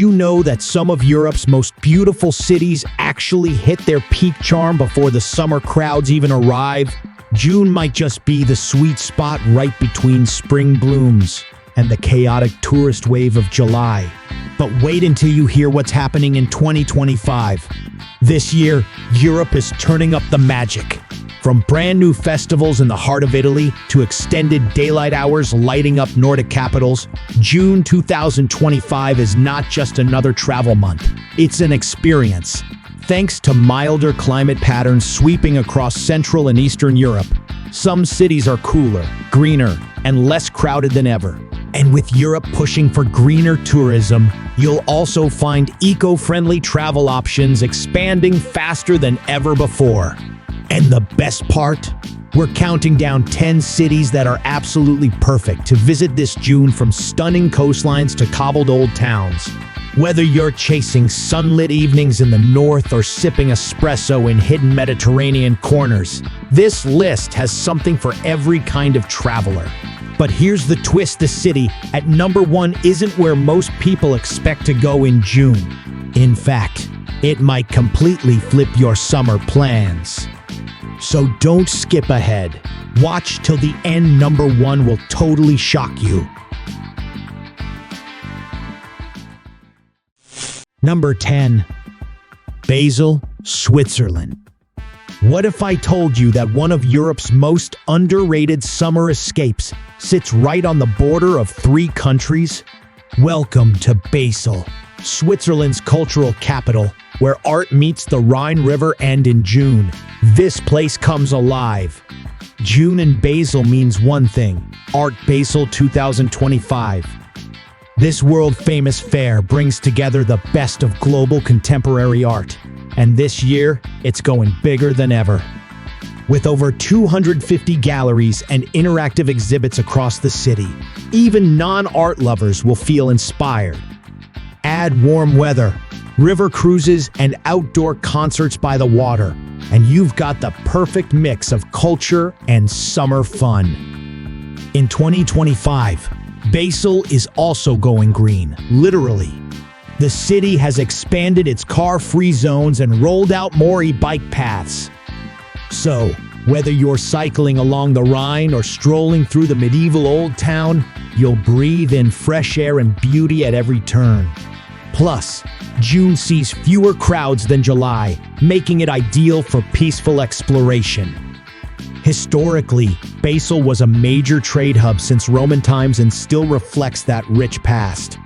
you know that some of Europe's most beautiful cities actually hit their peak charm before the summer crowds even arrive? June might just be the sweet spot right between spring blooms and the chaotic tourist wave of July. But wait until you hear what's happening in 2025. This year, Europe is turning up the magic. From brand new festivals in the heart of Italy to extended daylight hours lighting up Nordic capitals, June 2025 is not just another travel month. It's an experience. Thanks to milder climate patterns sweeping across Central and Eastern Europe, some cities are cooler, greener, and less crowded than ever. And with Europe pushing for greener tourism, you'll also find eco-friendly travel options expanding faster than ever before. And the best part? We're counting down 10 cities that are absolutely perfect to visit this June, from stunning coastlines to cobbled old towns. Whether you're chasing sunlit evenings in the north or sipping espresso in hidden Mediterranean corners, this list has something for every kind of traveler. But here's the twist: the city at number 1 isn't where most people expect to go in June. In fact, it might completely flip your summer plans. So don't skip ahead. Watch till the end. Number 1 will totally shock you. Number 10. Basel, Switzerland. What if I told you that one of Europe's most underrated summer escapes sits right on the border of 3 countries? Welcome to Basel, Switzerland's cultural capital, where art meets the Rhine River, and in June, this place comes alive. June in Basel means one thing: Art Basel 2025. This world-famous fair brings together the best of global contemporary art, and this year, it's going bigger than ever. With over 250 galleries and interactive exhibits across the city, even non-art lovers will feel inspired. Add warm weather, river cruises, and outdoor concerts by the water, and you've got the perfect mix of culture and summer fun. In 2025, Basel is also going green, literally. The city has expanded its car-free zones and rolled out more e-bike paths. So, whether you're cycling along the Rhine or strolling through the medieval old town, you'll breathe in fresh air and beauty at every turn. Plus, June sees fewer crowds than July, making it ideal for peaceful exploration. Historically, Basel was a major trade hub since Roman times and still reflects that rich past.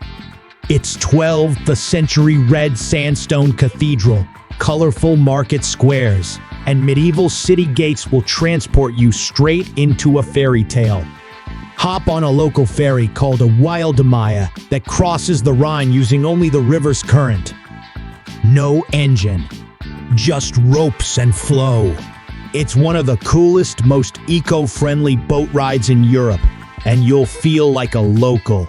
Its 12th century red sandstone cathedral, colorful market squares, and medieval city gates will transport you straight into a fairy tale. Hop on a local ferry called a Wildemeier that crosses the Rhine using only the river's current. No engine, just ropes and flow. It's one of the coolest, most eco-friendly boat rides in Europe, and you'll feel like a local.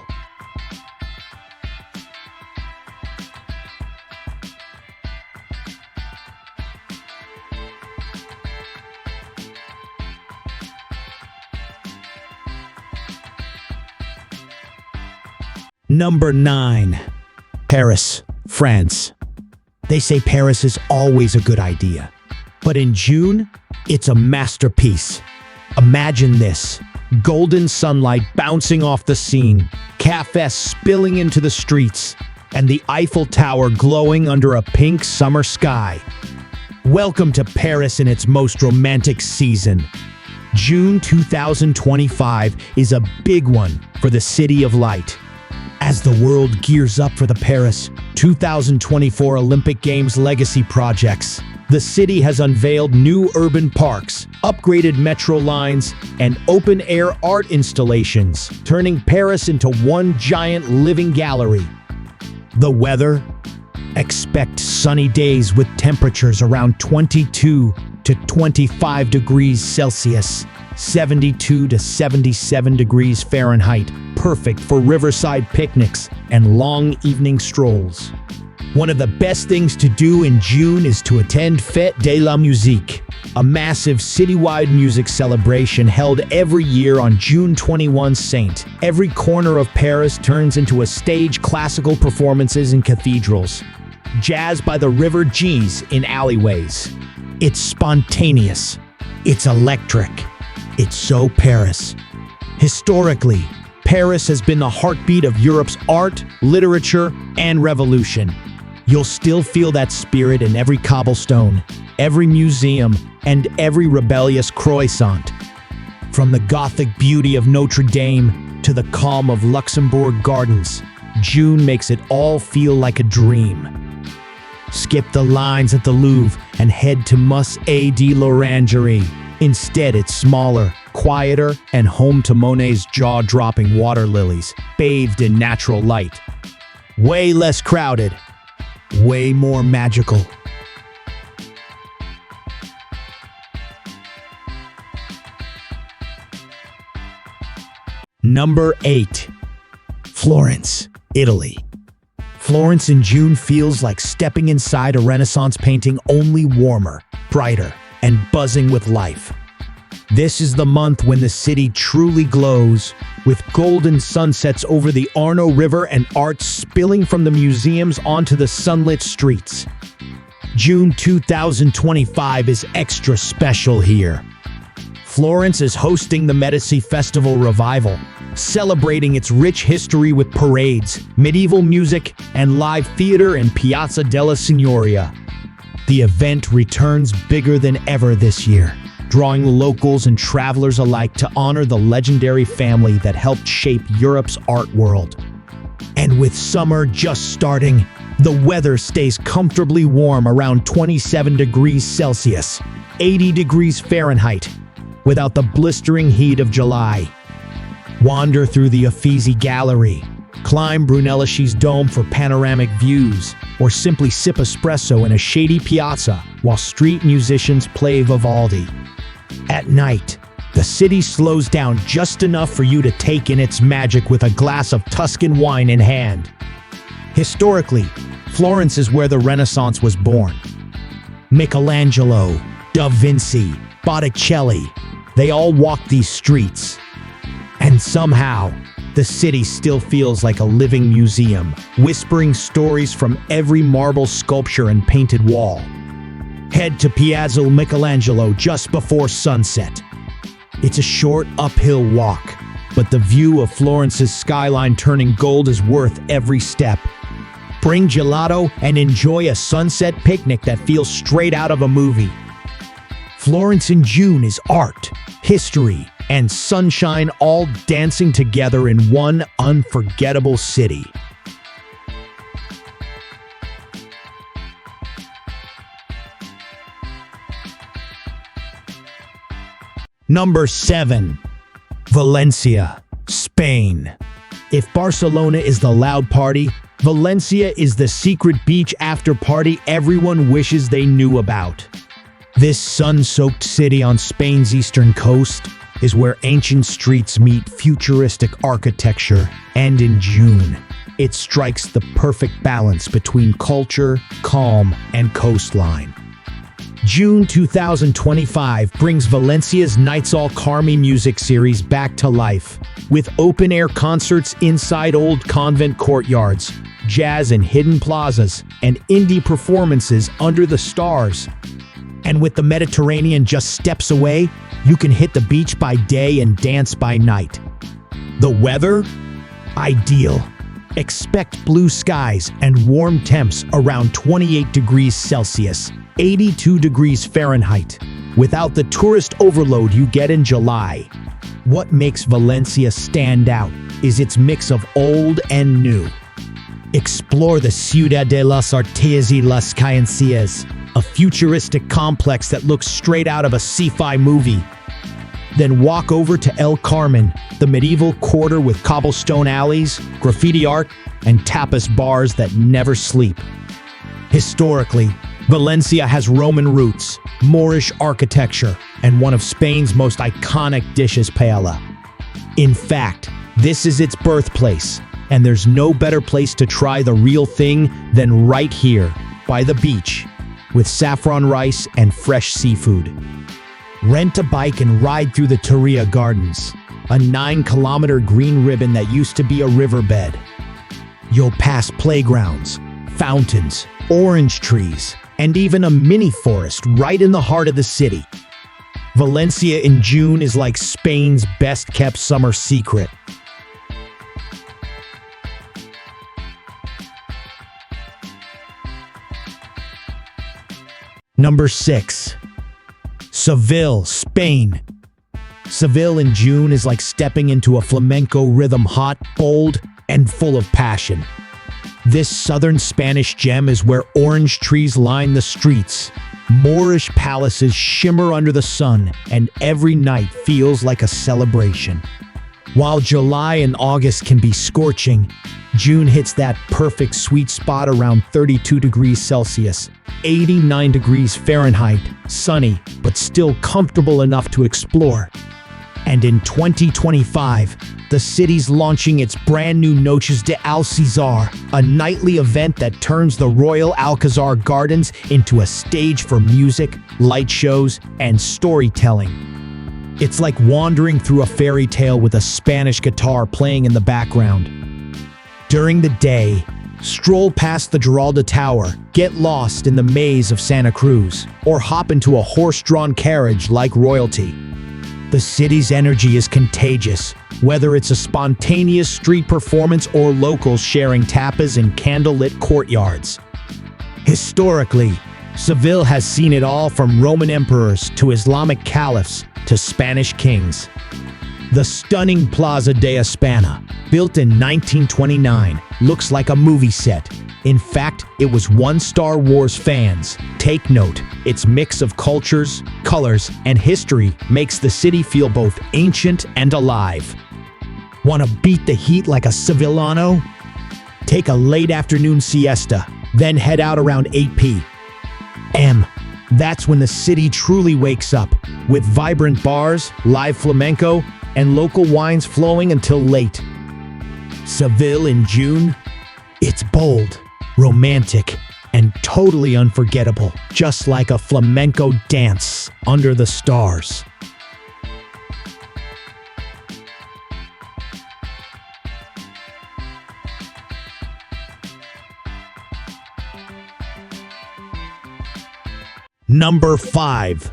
Number 9. Paris, France. They say Paris is always a good idea, but in June, it's a masterpiece. Imagine this: golden sunlight bouncing off the Seine, cafes spilling into the streets, and the Eiffel Tower glowing under a pink summer sky. Welcome to Paris in its most romantic season. June 2025 is a big one for the City of Light. As the world gears up for the Paris 2024 Olympic Games legacy projects, the city has unveiled new urban parks, upgraded metro lines, and open-air art installations, turning Paris into one giant living gallery. The weather? Expect sunny days with temperatures around 22 to 25 degrees Celsius, 72 to 77 degrees Fahrenheit, perfect for riverside picnics and long evening strolls. One of the best things to do in June is to attend Fête de la Musique. a massive citywide music celebration held every year on June 21 Saint. Every corner of Paris turns into a stage, classical performances in cathedrals, jazz by the River G's in alleyways. It's spontaneous. It's electric. It's so Paris. Historically, Paris has been the heartbeat of Europe's art, literature, and revolution. You'll still feel that spirit in every cobblestone, every museum, and every rebellious croissant. From the Gothic beauty of Notre Dame to the calm of Luxembourg Gardens, June makes it all feel like a dream. Skip the lines at the Louvre and head to Musée de l'Orangerie. Instead, it's smaller, quieter, and home to Monet's jaw-dropping water lilies, bathed in natural light. Way less crowded, way more magical. Number 8. Florence, Italy. Florence in June feels like stepping inside a Renaissance painting, only warmer, brighter, and buzzing with life. This is the month when the city truly glows, with golden sunsets over the Arno River and art spilling from the museums onto the sunlit streets. June 2025 is extra special here. Florence is hosting the Medici Festival Revival, celebrating its rich history with parades, medieval music, and live theater in Piazza della Signoria. The event returns bigger than ever this year, drawing locals and travelers alike to honor the legendary family that helped shape Europe's art world. And with summer just starting, the weather stays comfortably warm around 27 degrees Celsius, 80 degrees Fahrenheit, without the blistering heat of July. Wander through the Uffizi Gallery, climb Brunelleschi's dome for panoramic views, or simply sip espresso in a shady piazza while street musicians play Vivaldi. At night, the city slows down just enough for you to take in its magic with a glass of Tuscan wine in hand. Historically, Florence is where the Renaissance was born. Michelangelo, Da Vinci, Botticelli, they all walked these streets. And somehow, the city still feels like a living museum, whispering stories from every marble sculpture and painted wall. Head to Piazza Michelangelo just before sunset. It's a short uphill walk, but the view of Florence's skyline turning gold is worth every step. Bring gelato and enjoy a sunset picnic that feels straight out of a movie. Florence in June is art, history, and sunshine all dancing together in one unforgettable city. Number 7. Valencia, Spain. If Barcelona is the loud party, Valencia is the secret beach after party everyone wishes they knew about. This sun-soaked city on Spain's eastern coast is where ancient streets meet futuristic architecture, and in June, it strikes the perfect balance between culture, calm, and coastline. June 2025 brings Valencia's Nights All Carmi music series back to life, with open-air concerts inside old convent courtyards, jazz in hidden plazas, and indie performances under the stars. And with the Mediterranean just steps away, you can hit the beach by day and dance by night. The weather? Ideal. Expect blue skies and warm temps around 28 degrees Celsius, 82 degrees Fahrenheit, without the tourist overload you get in July. What makes Valencia stand out is its mix of old and new. Explore the Ciudad de las Artes y las Ciencias, a futuristic complex that looks straight out of a sci-fi movie. Then walk over to El Carmen, the medieval quarter with cobblestone alleys, graffiti art, and tapas bars that never sleep. Historically, Valencia has Roman roots, Moorish architecture, and one of Spain's most iconic dishes, paella. In fact, this is its birthplace, and there's no better place to try the real thing than right here, by the beach. with saffron rice and fresh seafood. Rent a bike and ride through the Torria Gardens, a 9-kilometer green ribbon that used to be a riverbed. You'll pass playgrounds, fountains, orange trees, and even a mini forest right in the heart of the city. Valencia in June is like Spain's best-kept summer secret. Number 6. Seville, Spain. Seville in June is like stepping into a flamenco rhythm, hot, bold, and full of passion. This southern Spanish gem is where orange trees line the streets, Moorish palaces shimmer under the sun, and every night feels like a celebration. While July and August can be scorching, June hits that perfect sweet spot around 32 degrees Celsius, 89 degrees Fahrenheit, sunny, but still comfortable enough to explore. And in 2025, the city's launching its brand new Noches de Alcázar, a nightly event that turns the Royal Alcazar Gardens into a stage for music, light shows, and storytelling. It's like wandering through a fairy tale with a Spanish guitar playing in the background. During the day, stroll past the Giralda Tower, get lost in the maze of Santa Cruz, or hop into a horse-drawn carriage like royalty. The city's energy is contagious, whether it's a spontaneous street performance or locals sharing tapas in candlelit courtyards. Historically, Seville has seen it all from Roman emperors to Islamic caliphs to Spanish kings. The stunning Plaza de España, built in 1929, looks like a movie set. In fact, it was one Star Wars fans. Take note, its mix of cultures, colors, and history makes the city feel both ancient and alive. Want to beat the heat like a Sevillano? Take a late afternoon siesta, then head out around 8 p.m. That's when the city truly wakes up, with vibrant bars, live flamenco, and local wines flowing until late. Seville in June? It's bold, romantic, and totally unforgettable, just like a flamenco dance under the stars. Number 5.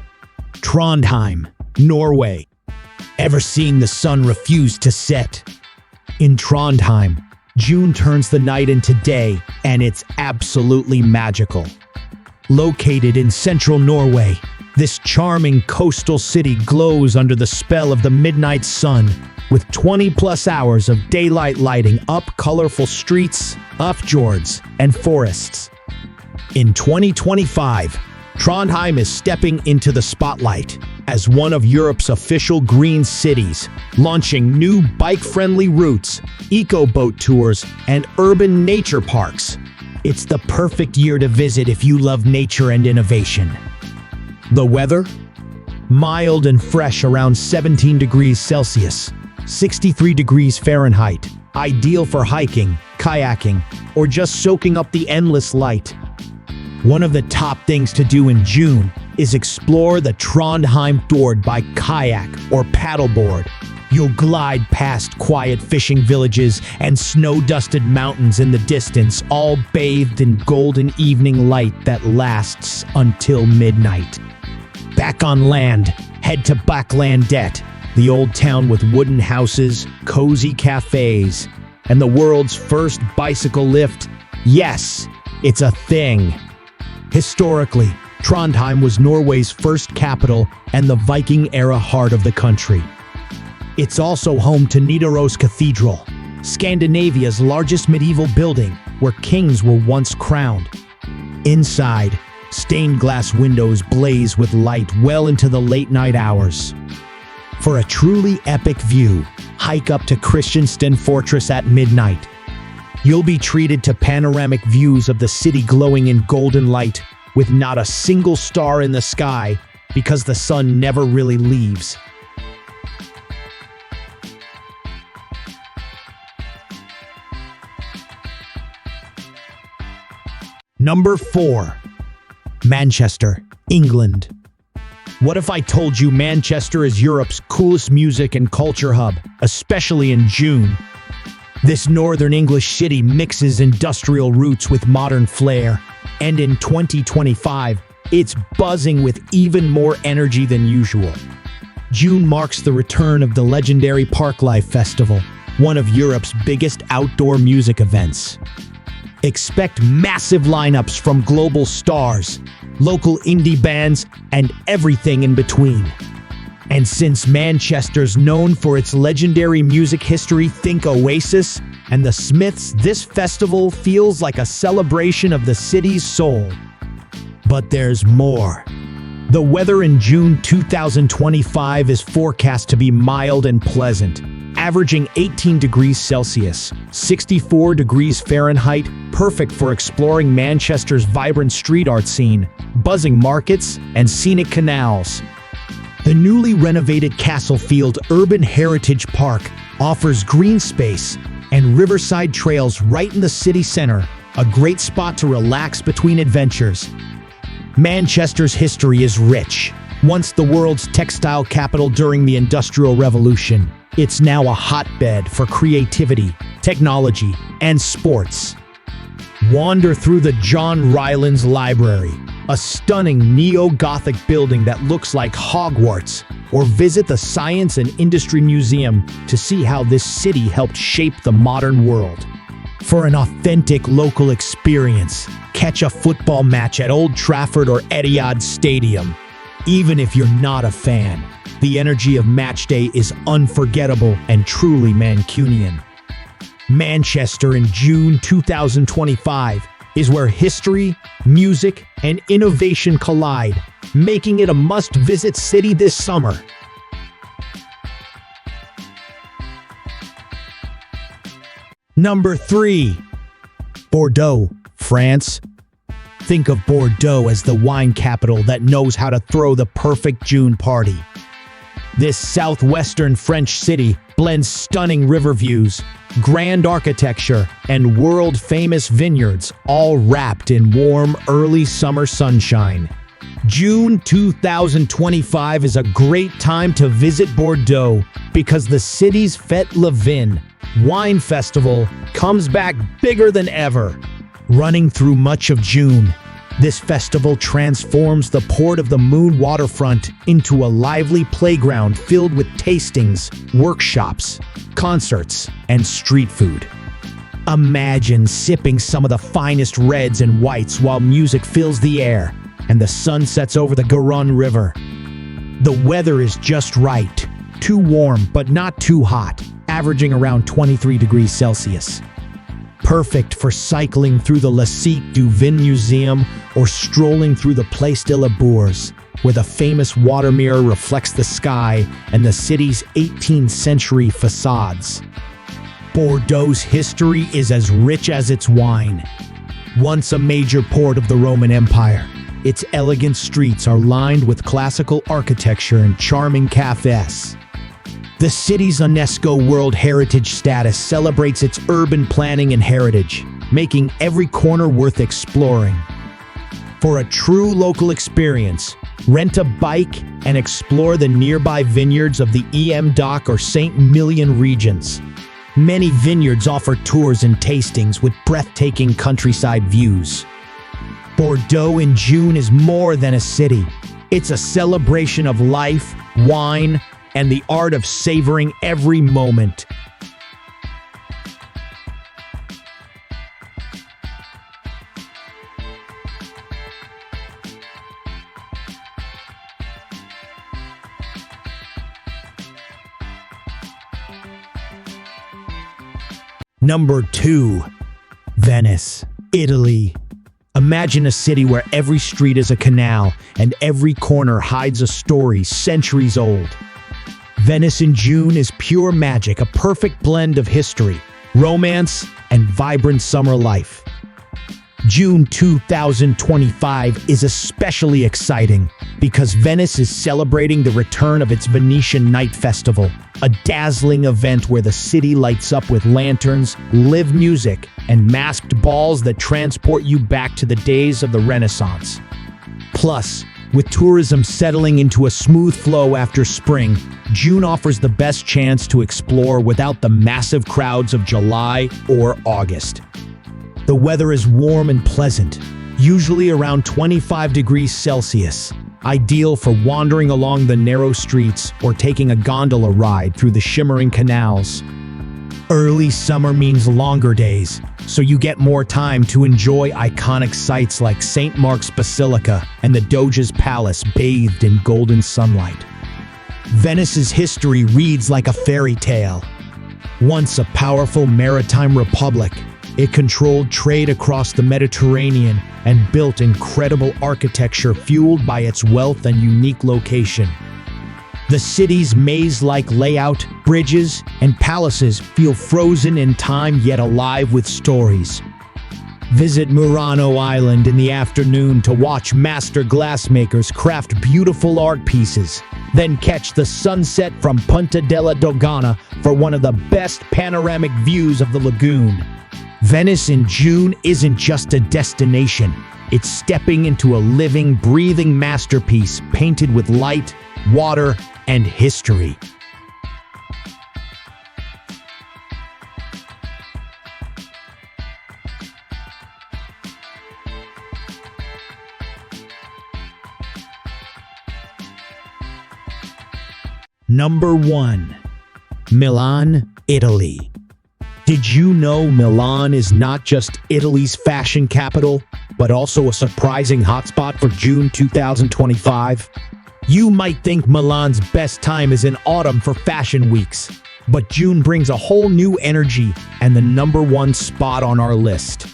Trondheim, Norway. Ever seen the sun refuse to set? In Trondheim, June turns the night into day, and it's absolutely magical. Located in central Norway, this charming coastal city glows under the spell of the midnight sun, with 20-plus hours of daylight lighting up colorful streets, fjords, and forests. In 2025, Trondheim is stepping into the spotlight as one of Europe's official green cities, launching new bike-friendly routes, eco-boat tours, and urban nature parks. It's the perfect year to visit if you love nature and innovation. The weather? Mild and fresh around 17 degrees Celsius, 63 degrees Fahrenheit, ideal for hiking, kayaking, or just soaking up the endless light. One of the top things to do in June is explore the Trondheim Fjord by kayak or paddleboard. You'll glide past quiet fishing villages and snow-dusted mountains in the distance, all bathed in golden evening light that lasts until midnight. Back on land, head to Backlandet, the old town with wooden houses, cozy cafes, and the world's first bicycle lift. Yes, it's a thing. Historically, Trondheim was Norway's first capital and the Viking-era heart of the country. It's also home to Nidaros Cathedral, Scandinavia's largest medieval building where kings were once crowned. Inside, stained glass windows blaze with light well into the late-night hours. For a truly epic view, hike up to Kristianstad Fortress at midnight. You'll be treated to panoramic views of the city glowing in golden light, with not a single star in the sky because the sun never really leaves. Number 4. Manchester, England. What if I told you Manchester is Europe's coolest music and culture hub, especially in June? This northern English city mixes industrial roots with modern flair, and in 2025, it's buzzing with even more energy than usual. June marks the return of the legendary Parklife Festival, one of Europe's biggest outdoor music events. Expect massive lineups from global stars, local indie bands, and everything in between. And since Manchester's known for its legendary music history, think Oasis and the Smiths, this festival feels like a celebration of the city's soul. But there's more. The weather in June 2025 is forecast to be mild and pleasant, averaging 18 degrees Celsius, 64 degrees Fahrenheit, perfect for exploring Manchester's vibrant street art scene, buzzing markets, and scenic canals. The newly renovated Castlefield Urban Heritage Park offers green space and riverside trails right in the city center, a great spot to relax between adventures. Manchester's history is rich. Once the world's textile capital during the Industrial Revolution, it's now a hotbed for creativity, technology, and sports. Wander through the John Rylands Library, a stunning neo-Gothic building that looks like Hogwarts, or visit the Science and Industry Museum to see how this city helped shape the modern world. For an authentic local experience, catch a football match at Old Trafford or Etihad Stadium. Even if you're not a fan, the energy of match day is unforgettable and truly Mancunian. Manchester in June 2025 is where history, music, and innovation collide, making it a must-visit city this summer. Number 3. Bordeaux, France. Think of Bordeaux as the wine capital that knows how to throw the perfect June party. This southwestern French city blends stunning river views, grand architecture, and world-famous vineyards, all wrapped in warm, early summer sunshine. June 2025 is a great time to visit Bordeaux because the city's Fête La Vigne wine festival comes back bigger than ever. Running through much of June, this festival transforms the Port of the Moon waterfront into a lively playground filled with tastings, workshops, concerts, and street food. Imagine sipping some of the finest reds and whites while music fills the air and the sun sets over the Garonne River. The weather is just right, too warm but not too hot, averaging around 23 degrees Celsius. Perfect for cycling through the La Cité du Vin Museum or strolling through the Place de la Bourse, where the famous water mirror reflects the sky and the city's 18th century facades. Bordeaux's history is as rich as its wine. Once a major port of the Roman Empire, its elegant streets are lined with classical architecture and charming cafes. The city's UNESCO World Heritage status celebrates its urban planning and heritage, making every corner worth exploring. For a true local experience, rent a bike and explore the nearby vineyards of the Doc or Saint-Emilion regions. Many vineyards offer tours and tastings with breathtaking countryside views. Bordeaux in June is more than a city. It's a celebration of life, wine, and the art of savoring every moment. Number 2. Venice, Italy. Imagine a city where every street is a canal and every corner hides a story centuries old. Venice in June is pure magic, a perfect blend of history, romance, and vibrant summer life. June 2025 is especially exciting because Venice is celebrating the return of its Venetian Night Festival, a dazzling event where the city lights up with lanterns, live music, and masked balls that transport you back to the days of the Renaissance. Plus, with tourism settling into a smooth flow after spring, June offers the best chance to explore without the massive crowds of July or August. The weather is warm and pleasant, usually around 25 degrees Celsius, ideal for wandering along the narrow streets or taking a gondola ride through the shimmering canals. Early summer means longer days, so you get more time to enjoy iconic sites like St. Mark's Basilica and the Doge's Palace bathed in golden sunlight. Venice's history reads like a fairy tale. Once a powerful maritime republic, it controlled trade across the Mediterranean and built incredible architecture fueled by its wealth and unique location. The city's maze-like layout, bridges, and palaces feel frozen in time yet alive with stories. Visit Murano Island in the afternoon to watch master glassmakers craft beautiful art pieces. Then catch the sunset from Punta della Dogana for one of the best panoramic views of the lagoon. Venice in June isn't just a destination. It's stepping into a living, breathing masterpiece painted with light, water, and history. Number 1. Milan, Italy. Did you know Milan is not just Italy's fashion capital, but also a surprising hotspot for June 2025? You might think Milan's best time is in autumn for fashion weeks, but June brings a whole new energy and the number 1 spot on our list.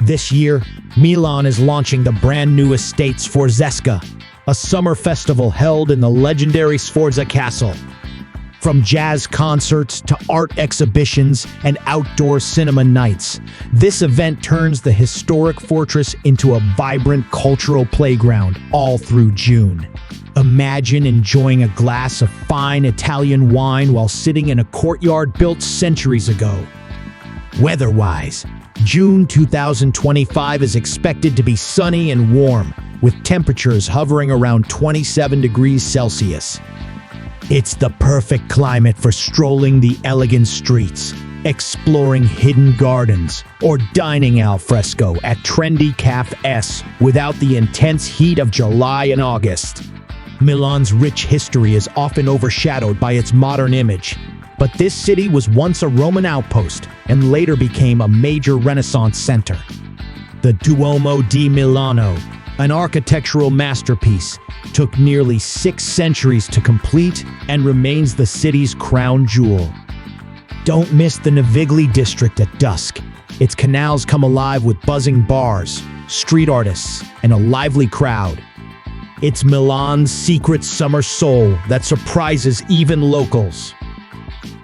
This year, Milan is launching the brand new estate Sforzesca, a summer festival held in the legendary Sforza Castle. From jazz concerts to art exhibitions and outdoor cinema nights, this event turns the historic fortress into a vibrant cultural playground all through June. Imagine enjoying a glass of fine Italian wine while sitting in a courtyard built centuries ago. Weather-wise, June 2025 is expected to be sunny and warm, with temperatures hovering around 27 degrees Celsius. It's the perfect climate for strolling the elegant streets, exploring hidden gardens, or dining al fresco at trendy cafes without the intense heat of July and August. Milan's rich history is often overshadowed by its modern image, but this city was once a Roman outpost and later became a major Renaissance center. The Duomo di Milano, an architectural masterpiece, took nearly 6 centuries to complete and remains the city's crown jewel. Don't miss the Navigli district at dusk. Its canals come alive with buzzing bars, street artists, and a lively crowd. It's Milan's secret summer soul that surprises even locals.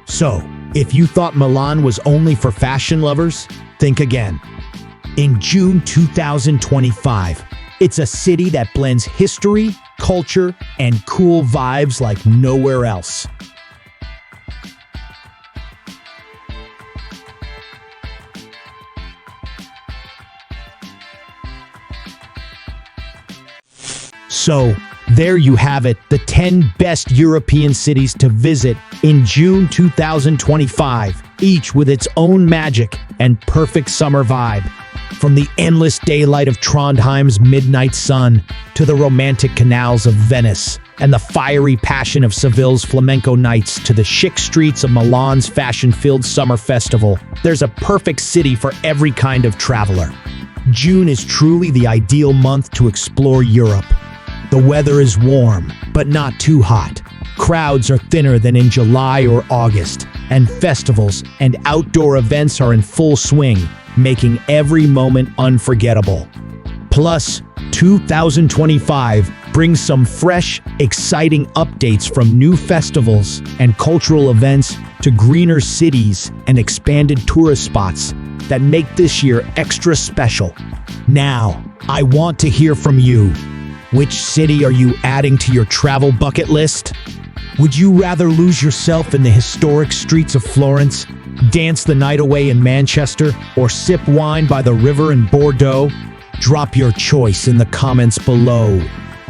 So, if you thought Milan was only for fashion lovers, think again. In June 2025, it's a city that blends history, culture, and cool vibes like nowhere else. So, there you have it, the 10 best European cities to visit in June 2025, each with its own magic and perfect summer vibe. From the endless daylight of Trondheim's midnight sun to the romantic canals of Venice and the fiery passion of Seville's flamenco nights to the chic streets of Milan's fashion-filled summer festival, there's a perfect city for every kind of traveler. June is truly the ideal month to explore Europe. The weather is warm, but not too hot. Crowds are thinner than in July or August, and festivals and outdoor events are in full swing, making every moment unforgettable. Plus, 2025 brings some fresh, exciting updates from new festivals and cultural events to greener cities and expanded tourist spots that make this year extra special. Now, I want to hear from you. Which city are you adding to your travel bucket list? Would you rather lose yourself in the historic streets of Florence, dance the night away in Manchester, or sip wine by the river in Bordeaux? Drop your choice in the comments below.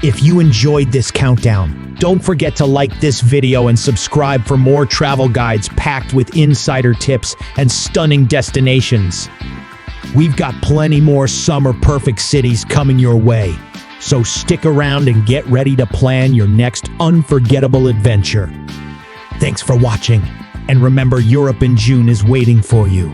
If you enjoyed this countdown, don't forget to like this video and subscribe for more travel guides packed with insider tips and stunning destinations. We've got plenty more summer-perfect cities coming your way, so stick around and get ready to plan your next unforgettable adventure. Thanks for watching, and remember, Europe in June is waiting for you.